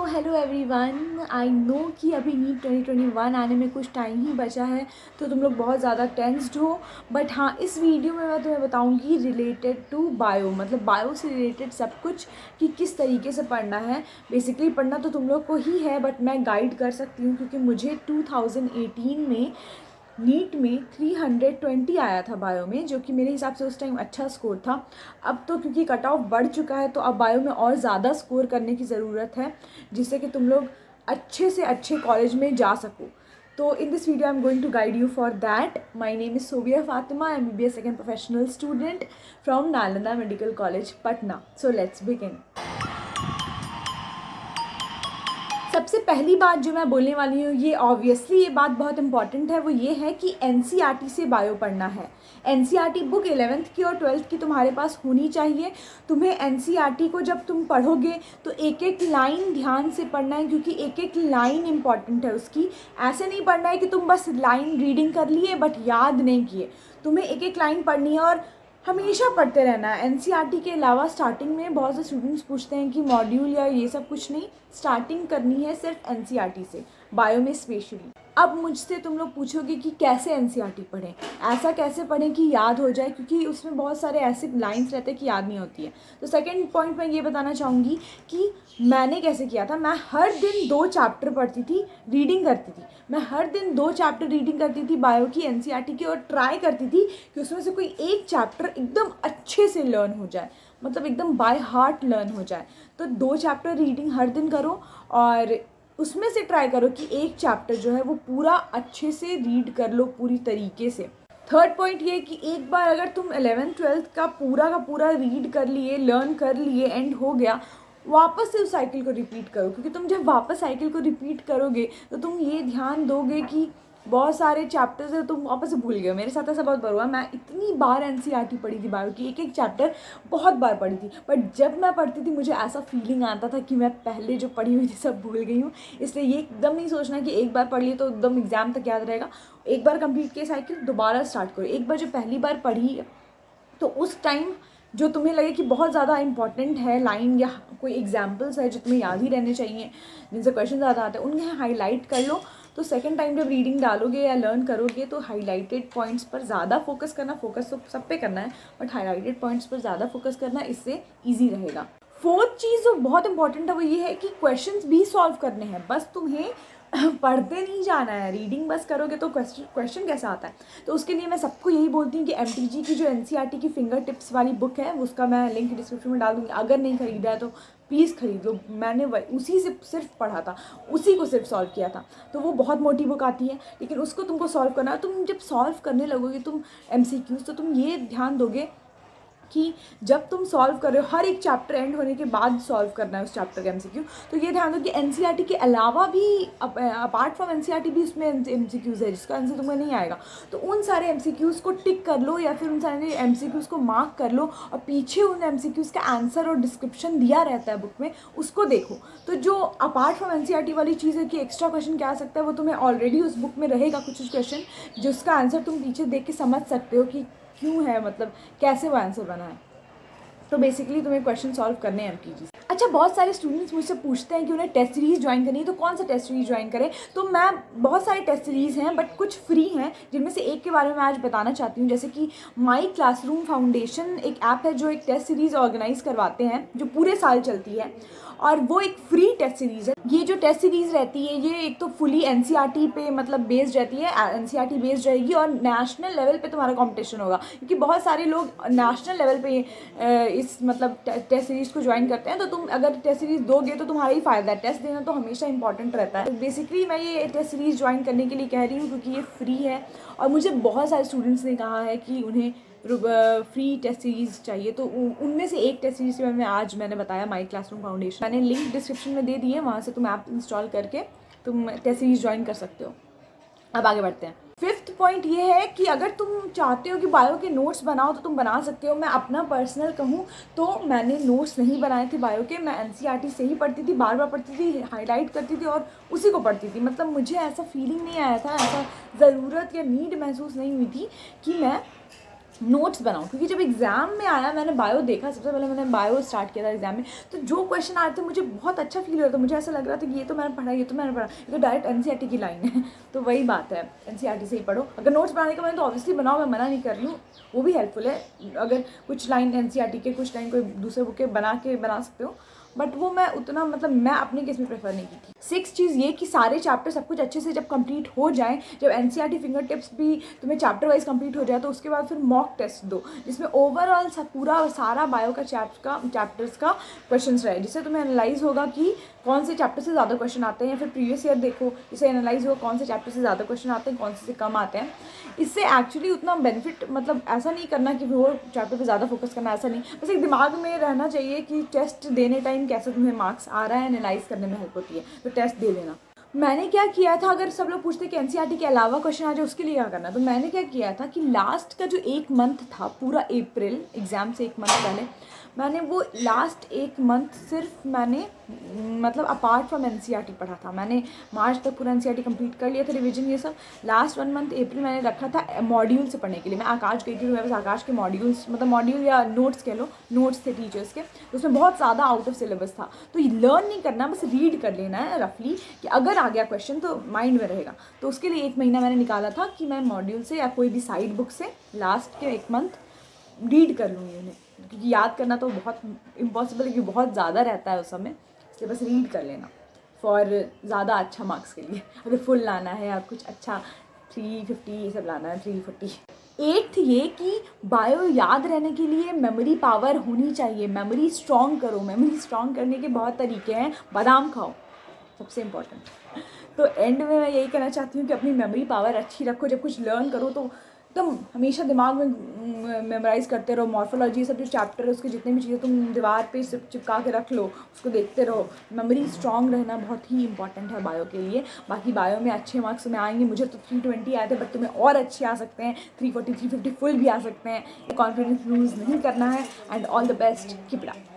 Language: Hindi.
Hello everyone. आई नो कि अभी नीट 2021 आने में कुछ टाइम ही बचा है, तो तुम लोग बहुत ज़्यादा टेंस्ड हो। बट हाँ, इस वीडियो में मैं तुम्हें बताऊंगी रिलेटेड टू बायो, मतलब बायो से रिलेटेड सब कुछ कि किस तरीके से पढ़ना है। बेसिकली पढ़ना तो तुम लोग को ही है, बट मैं गाइड कर सकती हूँ क्योंकि मुझे 2018 में नीट में 320 आया था बायो में, जो कि मेरे हिसाब से उस टाइम अच्छा स्कोर था। अब तो क्योंकि कट ऑफ बढ़ चुका है तो अब बायो में और ज़्यादा स्कोर करने की ज़रूरत है, जिससे कि तुम लोग अच्छे से अच्छे कॉलेज में जा सको। तो in this video I am going to guide you for that. My name is Sobia Fatima, MBBS second professional student from Nalanda medical college Patna. So let's begin. सबसे पहली बात जो मैं बोलने वाली हूँ, ये ऑब्वियसली ये बात बहुत इंपॉर्टेंट है, वो ये है कि NCERT से बायो पढ़ना है। NCERT बुक 11th की और 12th की तुम्हारे पास होनी चाहिए। तुम्हें NCERT को जब तुम पढ़ोगे तो एक एक लाइन ध्यान से पढ़ना है, क्योंकि एक एक लाइन इंपॉर्टेंट है उसकी। ऐसे नहीं पढ़ना है कि तुम बस लाइन रीडिंग कर लिए बट याद नहीं किए। तुम्हें एक एक लाइन पढ़नी है और हमेशा पढ़ते रहना है। NCERT के अलावा स्टार्टिंग में बहुत से स्टूडेंट्स पूछते हैं कि मॉड्यूल या ये सब कुछ नहीं, स्टार्टिंग करनी है सिर्फ NCERT से, बायो में स्पेशली। अब मुझसे तुम लोग पूछोगे कि कैसे NCERT पढ़ें, ऐसा कैसे पढ़ें कि याद हो जाए, क्योंकि उसमें बहुत सारे ऐसे लाइन्स रहते हैं कि याद नहीं होती है। तो सेकंड पॉइंट मैं ये बताना चाहूँगी कि मैंने कैसे किया था। मैं हर दिन 2 चैप्टर पढ़ती थी, रीडिंग करती थी। मैं हर दिन 2 चैप्टर रीडिंग करती थी बायो की, NCERT की, और ट्राई करती थी कि उसमें से कोई एक चैप्टर एकदम अच्छे से लर्न हो जाए, मतलब एकदम बाय हार्ट लर्न हो जाए। तो 2 चैप्टर रीडिंग हर दिन करो और उसमें से ट्राई करो कि एक चैप्टर जो है वो पूरा अच्छे से रीड कर लो पूरी तरीके से। थर्ड पॉइंट ये कि एक बार अगर तुम 11th 12th का पूरा रीड कर लिए, लर्न कर लिए, एंड हो गया, वापस से उस साइकिल को रिपीट करो। क्योंकि तुम जब वापस साइकिल को रिपीट करोगे तो तुम ये ध्यान दोगे कि बहुत सारे चैप्टर्स है तुम वापस से भूल गए। मेरे साथ ऐसा बहुत बार हुआ। मैं इतनी बार NCERT पढ़ी थी बायो की, एक एक चैप्टर बहुत बार पढ़ी थी, बट जब मैं पढ़ती थी मुझे ऐसा फीलिंग आता था कि मैं पहले जो पढ़ी हुई थी सब भूल गई हूँ। इसलिए ये एकदम नहीं सोचना कि एक बार पढ़ लिए तो एकदम एग्जाम तक याद रहेगा। एक बार कंप्लीट किया साइकिल, दोबारा स्टार्ट करो। एक बार जो पहली बार पढ़ी तो उस टाइम जो तुम्हें लगे कि बहुत ज़्यादा इंपॉर्टेंट है लाइन या कोई एग्जाम्पल्स है जो तुम्हें याद ही रहने चाहिए, जिनसे क्वेश्चन ज़्यादा आते हैं, उन्हें हाईलाइट कर लो। तो सेकंड टाइम जब रीडिंग डालोगे या लर्न करोगे तो हाईलाइटेड पॉइंट्स पर ज़्यादा फोकस करना। फोकस तो सब पे करना है, बट हाईलाइटेड पॉइंट्स पर ज़्यादा फोकस करना, इससे ईजी रहेगा। फोर्थ चीज़ जो बहुत इंपॉर्टेंट है वो ये है कि क्वेश्चंस भी सॉल्व करने हैं, बस तुम्हें पढ़ते नहीं जाना है। रीडिंग बस करोगे तो क्वेश्चन कैसा आता है। तो उसके लिए मैं सबको यही बोलती हूँ कि MTG की जो NCERT की फिंगर टिप्स वाली बुक है उसका मैं लिंक डिस्क्रिप्शन में डाल दूँगी। अगर नहीं खरीदा है तो प्लीज़ खरीद लो। मैंने उसी से सिर्फ पढ़ा था, उसी को सिर्फ सॉल्व किया था। तो वो बहुत मोटी बुक आती है, लेकिन उसको तुमको सॉल्व करना है। तुम जब सॉल्व करने लगोगे तुम MCQs, तो तुम ये ध्यान दोगे कि जब तुम सॉल्व कर रहे हो, हर एक चैप्टर एंड होने के बाद सॉल्व करना है उस चैप्टर का MCQ। तो ये ध्यान दो कि NCERT के अलावा भी अपार्ट फ्रॉम NCERT भी उसमें MCQs है जिसका आंसर तुम्हें नहीं आएगा। तो उन सारे MCQs को टिक कर लो या फिर उन सारे MCQs को मार्क कर लो, और पीछे उन MCQs का आंसर और डिस्क्रिप्शन दिया रहता है बुक में, उसको देखो। तो जो अपार्ट फ्रॉम NCERT वाली चीज़ है कि एक्स्ट्रा क्वेश्चन क्या आ सकता है, वो तुम्हें ऑलरेडी उस बुक में रहेगा कुछ क्वेश्चन जिसका आंसर तुम पीछे देख के समझ सकते हो कि क्यों है, मतलब कैसे वो आंसर बना है। तो बेसिकली तुम्हें क्वेश्चन सॉल्व करने हैं MTG। अच्छा, बहुत सारे स्टूडेंट्स मुझसे पूछते हैं कि उन्हें टेस्ट सीरीज़ ज्वाइन करनी है, तो कौन सा टेस्ट सीरीज़ ज्वाइन करें। तो मैं बहुत सारे टेस्ट सीरीज़ हैं बट कुछ फ्री हैं, जिनमें से एक के बारे में मैं आज बताना चाहती हूँ। जैसे कि माई क्लासरूम फाउंडेशन एक ऐप है जो एक टेस्ट सीरीज़ ऑर्गेनाइज करवाते हैं जो पूरे साल चलती है, और वो एक फ्री टेस्ट सीरीज़ है। ये जो टेस्ट सीरीज़ रहती है ये एक तो फुली NCERT पे मतलब बेस्ड रहती है, NCERT बेस्ड रहेगी, और नेशनल लेवल पे तुम्हारा कंपटीशन होगा, क्योंकि बहुत सारे लोग नेशनल लेवल पे इस मतलब टेस्ट सीरीज़ को ज्वाइन करते हैं। तो तुम अगर टेस्ट सीरीज़ दोगे तो तुम्हारा ही फ़ायदा है। टेस्ट देना तो हमेशा इंपॉर्टेंट रहता है। बेसिकली मैं ये टेस्ट सीरीज़ ज्वाइन करने के लिए कह रही हूँ क्योंकि ये फ्री है, और मुझे बहुत सारे स्टूडेंट्स ने कहा है कि उन्हें फ्री टेस्ट सीरीज़ चाहिए। तो उनमें से एक टेस्ट सीरीज़ मैंने बताया माई क्लासरूम फाउंडेशन। मैंने लिंक डिस्क्रिप्शन में दे दी है, वहाँ से तुम ऐप इंस्टॉल करके तुम टेस्ट सीरीज़ ज्वाइन कर सकते हो। अब आगे बढ़ते हैं। फिफ्थ पॉइंट ये है कि अगर तुम चाहते हो कि बायो के नोट्स बनाओ तो तुम बना सकते हो। मैं अपना पर्सनल कहूँ तो मैंने नोट्स नहीं बनाए थे बायो के। मैं NCERT से ही पढ़ती थी, बार बार पढ़ती थी, हाईलाइट करती थी और उसी को पढ़ती थी। मतलब मुझे ऐसा फीलिंग नहीं आया था, ऐसा ज़रूरत या नीड महसूस नहीं हुई थी कि मैं नोट्स बनाओ, क्योंकि जब एग्ज़ाम में आया मैंने बायो देखा, सबसे पहले मैंने बायो स्टार्ट किया था एग्जाम में, तो जो क्वेश्चन आए थे मुझे बहुत अच्छा फील हो रहा था, मुझे ऐसा लग रहा था कि ये तो मैंने पढ़ा, ये तो मैंने पढ़ा, ये तो डायरेक्ट एनसीईआरटी की लाइन है। तो वही बात है, एनसीईआरटी से ही पढ़ो। अगर नोट्स बनाने का मैंने तो ऑब्वियसली बनाओ, मैं मना नहीं कर रही हूँ, वो भी हेल्पफुल है। अगर कुछ लाइन एनसीईआरटी के, कुछ लाइन कोई दूसरे बुक के बना सकते हो, बट वो मैं उतना मतलब मैं अपने केस में प्रेफर नहीं की थी। 6 चीज़ ये कि सारे चैप्टर सब कुछ अच्छे से जब कंप्लीट हो जाएं, जब एनसीईआरटी फिंगर टिप्स भी तुम्हें चैप्टर वाइज कंप्लीट हो जाए, तो उसके बाद फिर मॉक टेस्ट दो, जिसमें ओवरऑल सब पूरा सारा बायो का चैप्टर्स का क्वेश्चंस रहे, जिससे तुम्हें एनालाइज होगा कि कौन से चैप्टर से ज़्यादा क्वेश्चन आते हैं, या फिर प्रीवियस ईयर देखो, जिससे एनालाइज होगा कौन से चैप्टर से ज़्यादा क्वेश्चन आते हैं, कौन से कम आते हैं। इससे एक्चुअली उतना बेनिफिट, मतलब ऐसा नहीं करना कि वो चैप्टर पे ज़्यादा फोकस करना, ऐसा नहीं, बस एक दिमाग में रहना चाहिए कि टेस्ट देने टाइम कैसे तुम्हें मार्क्स आ रहा है, एनालाइज करने में हेल्प होती है, तो टेस्ट दे लेना। मैंने क्या किया था, अगर सब लोग पूछते कि एनसीईआरटी के अलावा क्वेश्चन आ जाए उसके लिए क्या करना, तो मैंने क्या किया था कि लास्ट का जो 1 मंथ था, पूरा अप्रैल एग्ज़ाम से 1 मंथ पहले, मैंने वो लास्ट 1 मंथ सिर्फ मैंने मतलब अपार्ट फ्रॉम एनसीईआरटी पढ़ा था। मैंने मार्च तक पूरा एनसीईआरटी कंप्लीट कर लिया था, रिवीजन ये सब। लास्ट 1 मंथ अप्रैल मैंने रखा था मॉड्यूल से पढ़ने के लिए। मैं आकाश गई थी, तो मेरे पास आकाश के मॉड्यूल्स, मतलब मॉड्यूल या नोट्स कह लो, नोट्स थे टीचर्स के, तो उसमें बहुत ज़्यादा आउट ऑफ सिलेबस था। तो लर्न नहीं करना, बस रीड कर लेना है रफली, कि अगर आ गया क्वेश्चन तो माइंड में रहेगा। तो उसके लिए 1 महीना मैंने निकाला था कि मैं मॉड्यूल से या कोई भी साइड बुक से लास्ट के 1 मंथ रीड कर लूँगी उन्हें, क्योंकि याद करना तो बहुत इम्पॉसिबल है, क्योंकि बहुत ज़्यादा रहता है उस समय, इसलिए बस रीड कर लेना फॉर ज़्यादा अच्छा मार्क्स के लिए। अगर फुल लाना है या कुछ अच्छा 350 ये सब लाना है, 340। 8th ये कि बायो याद रहने के लिए मेमोरी पावर होनी चाहिए, मेमोरी स्ट्रॉन्ग करो। मेमोरी स्ट्रॉन्ग करने के बहुत तरीके हैं, बादाम खाओ सबसे इम्पॉर्टेंट। तो एंड में मैं यही कहना चाहती हूँ कि अपनी मेमोरी पावर अच्छी रखो, जब कुछ लर्न करो तो तुम हमेशा दिमाग में मेमोराइज़ करते रहो। मॉर्फोलॉजी सब जो चैप्टर है उसके जितने भी चीज़ें तुम दीवार पे सिर्फ चिपका के रख लो, उसको देखते रहो। मेमोरी स्ट्रॉन्ग रहना बहुत ही इंपॉर्टेंट है बायो के लिए। बाकी बायो में अच्छे मार्क्स में आएंगे, मुझे तो 320 आए थे, बट तुम्हें और अच्छे आ सकते हैं, 340 350 फुल भी आ सकते हैं। कॉन्फिडेंस लूज़ नहीं करना है, and all the best, keep it up.